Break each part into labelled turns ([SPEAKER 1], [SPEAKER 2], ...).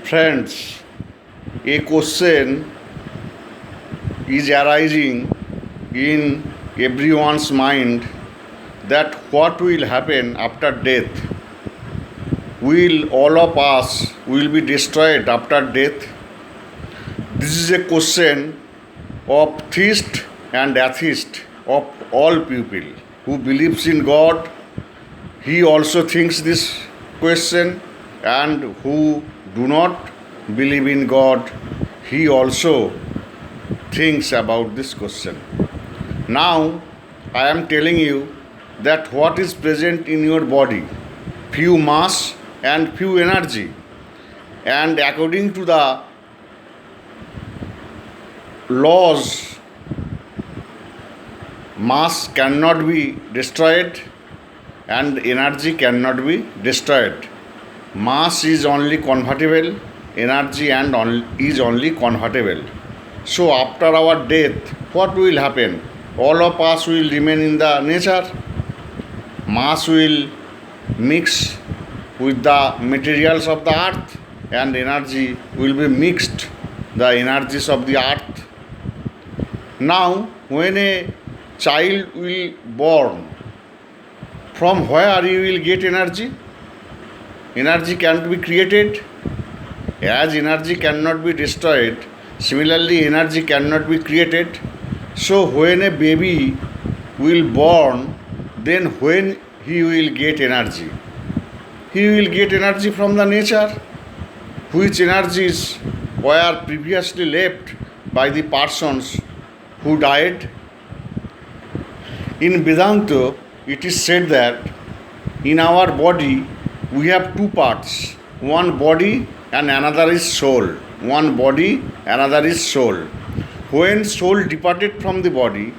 [SPEAKER 1] Friends, a question is arising in everyone's mind that what will happen after death? Will all of us will be destroyed after death? This is a question of theist and atheist, of all people who believes in God. He also thinks this question, and who do not believe in God, he also thinks about this question. Now I am telling you that what is present in your body, few mass and few energy, and according to the laws, mass cannot be destroyed and energy cannot be destroyed. Mass is only convertible, energy is only convertible. So after our death, what will happen? All of us will remain in the nature. Mass will mix with the materials of the earth, and energy will be mixed the energies of the earth. Now when a child will born, from where you will get energy? Energy can't be created. As energy cannot be destroyed, similarly energy cannot be created. So when a baby will born, then when he will get energy? He will get energy from the nature, which energies were previously left by the persons who died. In Vedanta, it is said that in our body we have two parts, one body and another is soul. One body, another is soul. When soul departed from the body,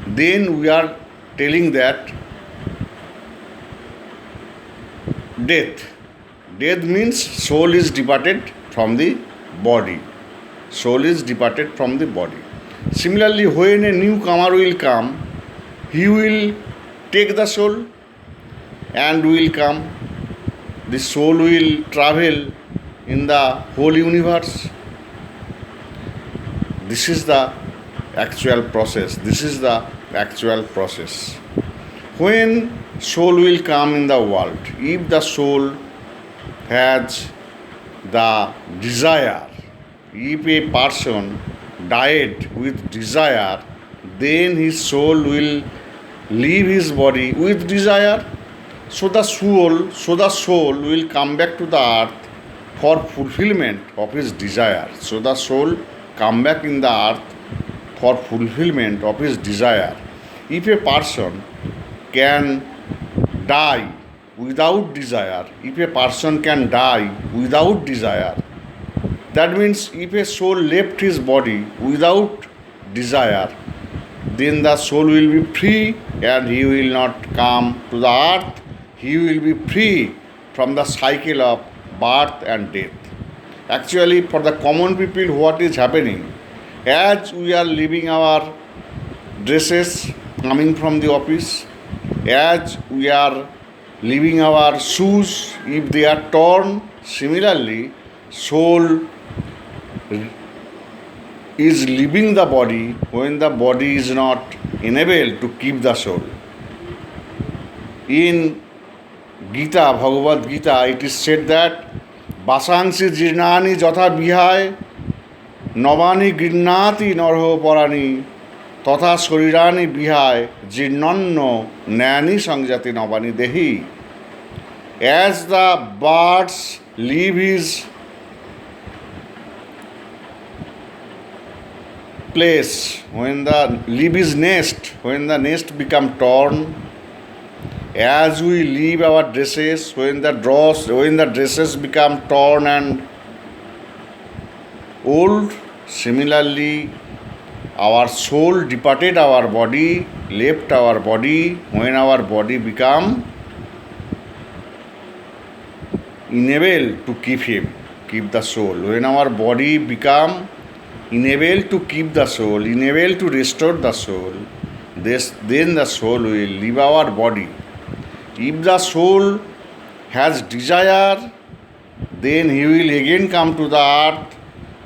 [SPEAKER 1] then we are telling that death. Death means soul is departed from the body. Soul is departed from the body. Similarly, when a newcomer will come, he will take the soul and will come. The soul will travel in the whole universe. This is the actual process. When soul will come in the world, if the soul has the desire, if a person died with desire, then his soul will leave his body with desire. So the soul will come back to the earth for fulfillment of his desire. So the soul come back in the earth for fulfillment of his desire. If a person can die without desire, that means if a soul left his body without desire, then the soul will be free and he will not come to the earth. He will be free from the cycle of birth and death. Actually, for the common people, what is happening? As we are leaving our dresses coming from the office, as we are leaving our shoes, if they are torn, similarly, soul is leaving the body when the body is not enabled to keep the soul. In Gita, Bhagavad Gita, it is said that Basansi jirnani jatha bihai navani grinnati narho parani totha sharirani bihai jirnanno nayani sangjati navani dehi. As the birds leave his place, leave his nest, when the nest become torn, as we leave our dresses, when the dresses become torn and old, similarly our soul departed our body, left our body, when our body become unable to keep the soul. When our body become unable to keep the soul, unable to restore the soul, then the soul will leave our body. If the soul has desire, then he will again come to the earth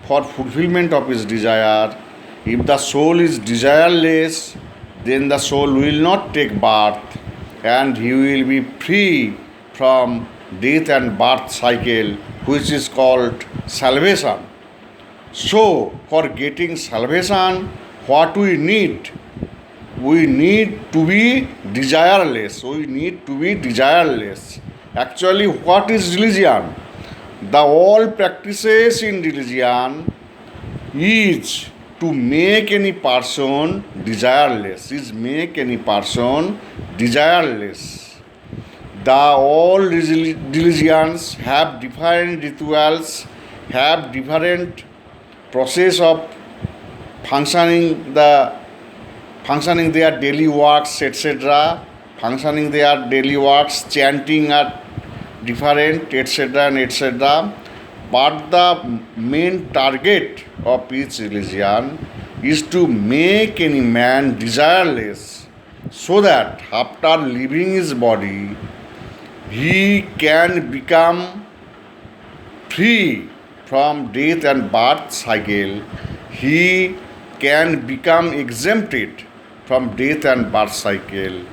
[SPEAKER 1] for fulfillment of his desire. If the soul is desireless, then the soul will not take birth and he will be free from death and birth cycle, which is called salvation. So, for getting salvation, what we need? We need to be desireless. We need to be desireless. Actually, what is religion? The all practices in religion is to make any person desireless, is make any person desireless. The all religions have different rituals, have different process of functioning their daily works, etc. Functioning their daily works, chanting are different, etc. and etc. But the main target of each religion is to make any man desireless, so that after leaving his body, he can become free from death and birth cycle. He can become exempted from death and birth cycle.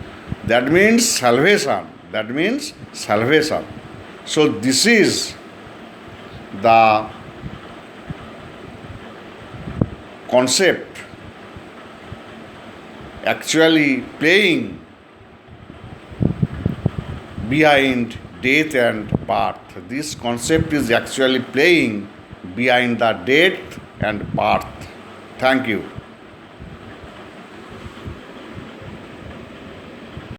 [SPEAKER 1] That means salvation. That means salvation. So this is the concept actually playing behind death and birth. This concept is actually playing behind the death and birth. Thank you.